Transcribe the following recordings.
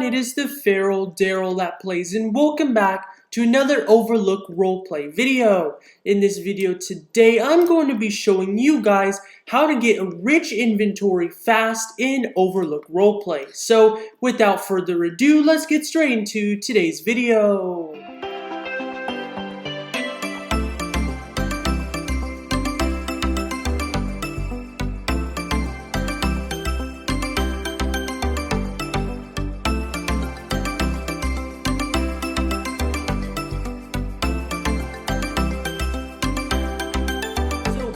everyone, it is the Feral Darrell that plays, and welcome back to another Overlook roleplay video. In this video today, I'm going to be showing you guys how to get a rich inventory fast in Overlook roleplay. So, without further ado, let's get straight into today's video.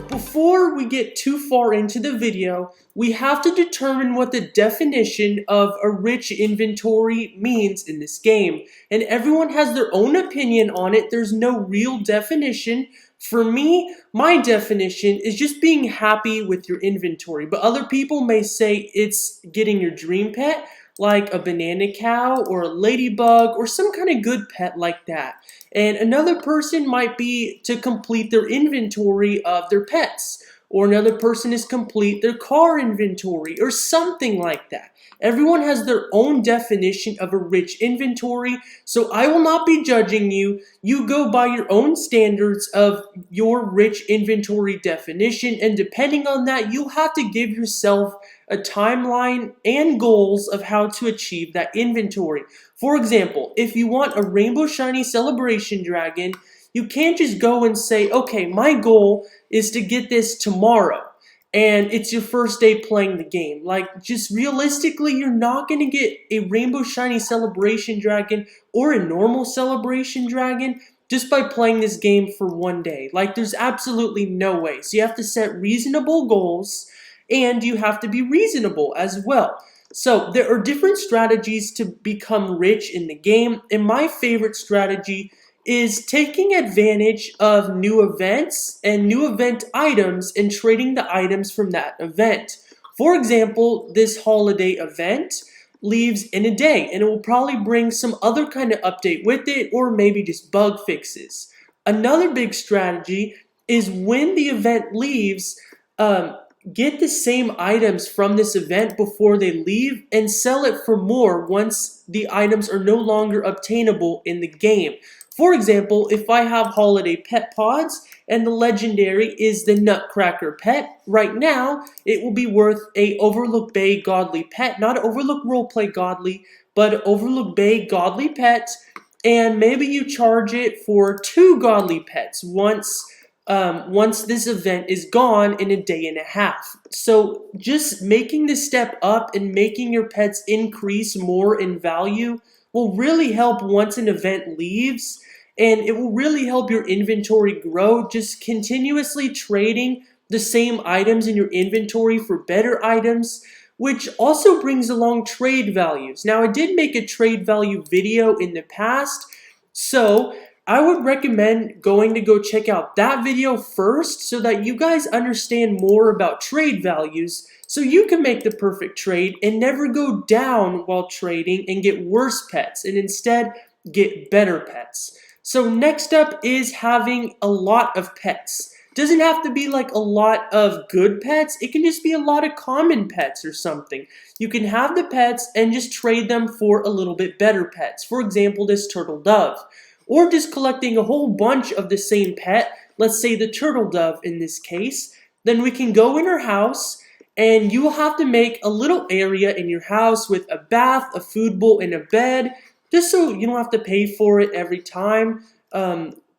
Before we get too far into the video, we have to determine what the definition of a rich inventory means in this game. And everyone has their own opinion on it. There's no real definition. For me, my definition is just being happy with your inventory. But other people may say it's getting your dream pet, like a banana cow or a ladybug or some kind of good pet like that. And another person might be to complete their inventory of their pets. Or another person is complete their car inventory or something like that. Everyone has their own definition of a rich inventory, so I will not be judging you. You go by your own standards of your rich inventory definition, and depending on that, you have to give yourself a timeline and goals of how to achieve that inventory. For example, if you want a rainbow shiny celebration dragon, you can't just go and say, okay, my goal is to get this tomorrow, and it's your first day playing the game. Like, just realistically, you're not going to get a rainbow shiny celebration dragon or a normal celebration dragon just by playing this game for one day. Like, there's absolutely no way. So you have to set reasonable goals, and you have to be reasonable as well. So there are different strategies to become rich in the game, and my favorite strategy is taking advantage of new events and new event items and trading the items from that event. For example, this holiday event leaves in a day, and it will probably bring some other kind of update with it, or maybe just bug fixes. Another big strategy is when the event leaves, get the same items from this event before they leave and sell it for more once the items are no longer obtainable in the game. For example, if I have holiday pet pods and the legendary is the Nutcracker pet, right now it will be worth a Overlook Bay godly pet, not Overlook roleplay godly, but Overlook Bay godly pet, and maybe you charge it for 2 godly pets once this event is gone in a day and a half. So just making this step up and making your pets increase more in value will really help once an event leaves, and it will really help your inventory grow. Just continuously trading the same items in your inventory for better items, which also brings along trade values. Now, I did make a trade value video in the past, so I would recommend going to go check out that video first so that you guys understand more about trade values so you can make the perfect trade and never go down while trading and get worse pets, and instead get better pets. So next up is having a lot of pets. Doesn't have to be like a lot of good pets. It can just be a lot of common pets or something. You can have the pets and just trade them for a little bit better pets. For example, this turtle dove. Or just collecting a whole bunch of the same pet, let's say the turtle dove in this case. Then we can go in our house, and you will have to make a little area in your house with a bath, a food bowl, and a bed, just so you don't have to pay for it every time,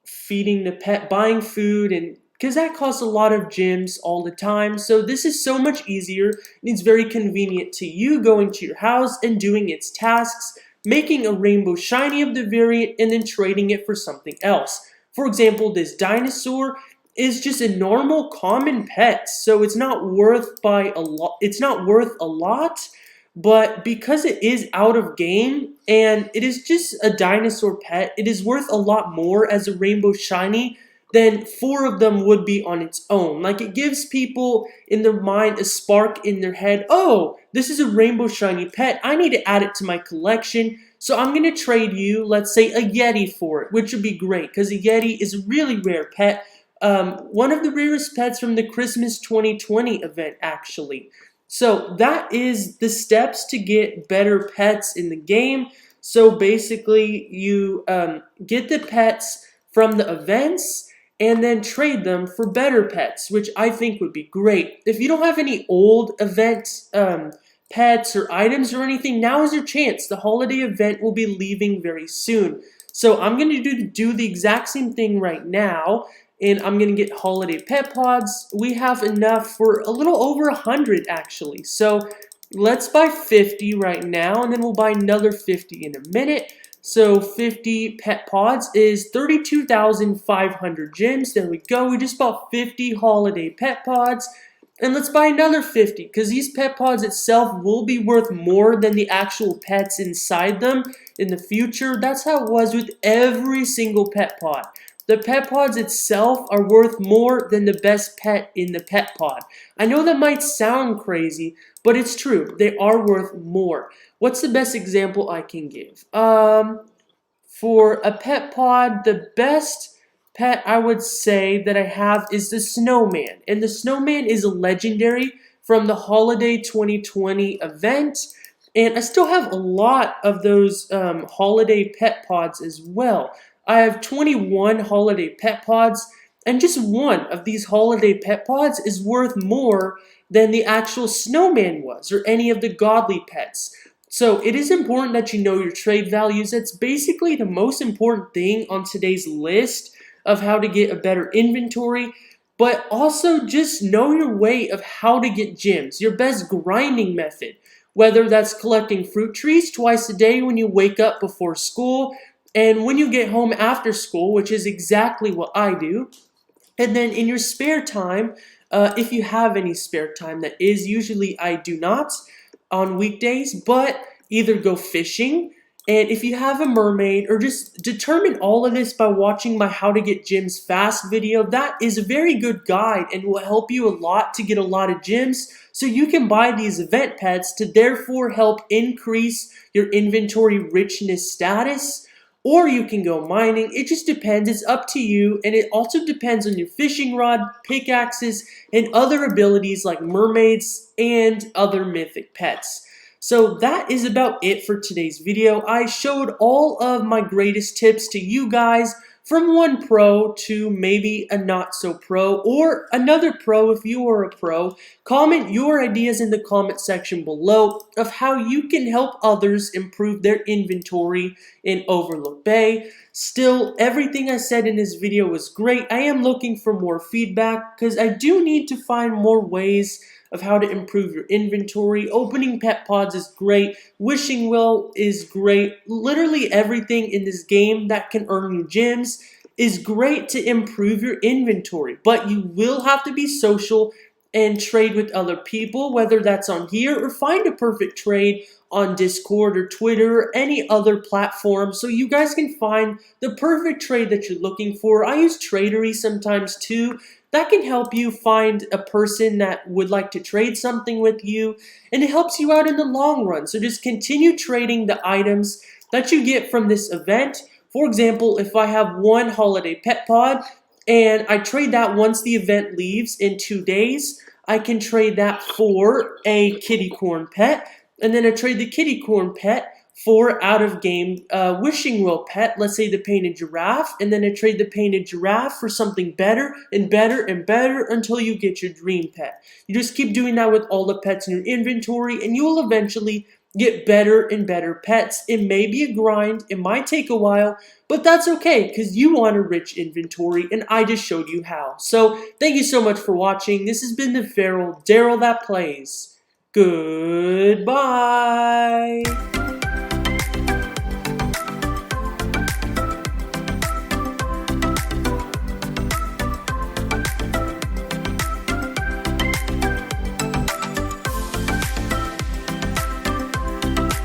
feeding the pet, buying food, and because that costs a lot of gems all the time. So this is so much easier, and it's very convenient to you going to your house and doing its tasks, making a rainbow shiny of the variant, and then trading it for something else. For example, this dinosaur is just a normal common pet, so it's not worth a lot, but because it is out of game and it is just a dinosaur pet, it is worth a lot more as a rainbow shiny than 4 of them would be on its own. Like, it gives people in their mind a spark in their head. Oh, this is a rainbow shiny pet. I need to add it to my collection. So I'm going to trade you, let's say, a Yeti for it, which would be great because a Yeti is a really rare pet. One of the rarest pets from the Christmas 2020 event, actually. So that is the steps to get better pets in the game. So basically, you get the pets from the events and then trade them for better pets, which I think would be great. If you don't have any old event pets or items or anything, now is your chance. The holiday event will be leaving very soon. So I'm going to do the exact same thing right now, and I'm going to get holiday pet pods. We have enough for a little over 100 actually. So let's buy 50 right now, and then we'll buy another 50 in a minute. So 50 pet pods is 32,500 gems. There we go. We just bought 50 holiday pet pods. And let's buy another 50, because these pet pods itself will be worth more than the actual pets inside them in the future. That's how it was with every single pet pod. The pet pods itself are worth more than the best pet in the pet pod. I know that might sound crazy, but it's true. They are worth more. What's the best example I can give? For a pet pod, the best pet I would say that I have is the snowman. And the snowman is a legendary from the Holiday 2020 event. And I still have a lot of those holiday pet pods as well. I have 21 holiday pet pods, and just one of these holiday pet pods is worth more than the actual snowman was, or any of the godly pets. So it is important that you know your trade values. That's basically the most important thing on today's list of how to get a better inventory. But also just know your way of how to get gems, your best grinding method. Whether that's collecting fruit trees twice a day when you wake up before school, and when you get home after school, which is exactly what I do. And then in your spare time, if you have any spare time, that is, usually I do not on weekdays, but either go fishing, and if you have a mermaid, or just determine all of this by watching my How to Get Gems Fast video. That is a very good guide and will help you a lot to get a lot of gems, so you can buy these event pets to therefore help increase your inventory richness status. Or you can go mining. It just depends. It's up to you. And it also depends on your fishing rod, pickaxes, and other abilities like mermaids and other mythic pets. So that is about it for today's video. I showed all of my greatest tips to you guys, from one pro to maybe a not so pro, or another pro if you are a pro. Comment your ideas in the comment section below of how you can help others improve their inventory in Overlook Bay. Still, everything I said in this video was great. I am looking for more feedback because I do need to find more ways of how to improve your inventory. Opening pet pods is great. Wishing well is great. Literally everything in this game that can earn you gems is great to improve your inventory. But you will have to be social and trade with other people, whether that's on here or find a perfect trade on Discord or Twitter or any other platform, so you guys can find the perfect trade that you're looking for. I use Tradery sometimes too. That can help you find a person that would like to trade something with you, and it helps you out in the long run. So just continue trading the items that you get from this event. For example, if I have one holiday pet pod and I trade that once the event leaves in 2 days, I can trade that for a kitty corn pet, and then I trade the kitty corn pet for out-of-game wishing well pet, let's say the painted giraffe, and then I trade the painted giraffe for something better and better and better until you get your dream pet. You just keep doing that with all the pets in your inventory, and you will eventually get better and better pets. It may be a grind, it might take a while, but that's okay, because you want a rich inventory, and I just showed you how. So, thank you so much for watching. This has been the Feral Darrell that plays. Goodbye!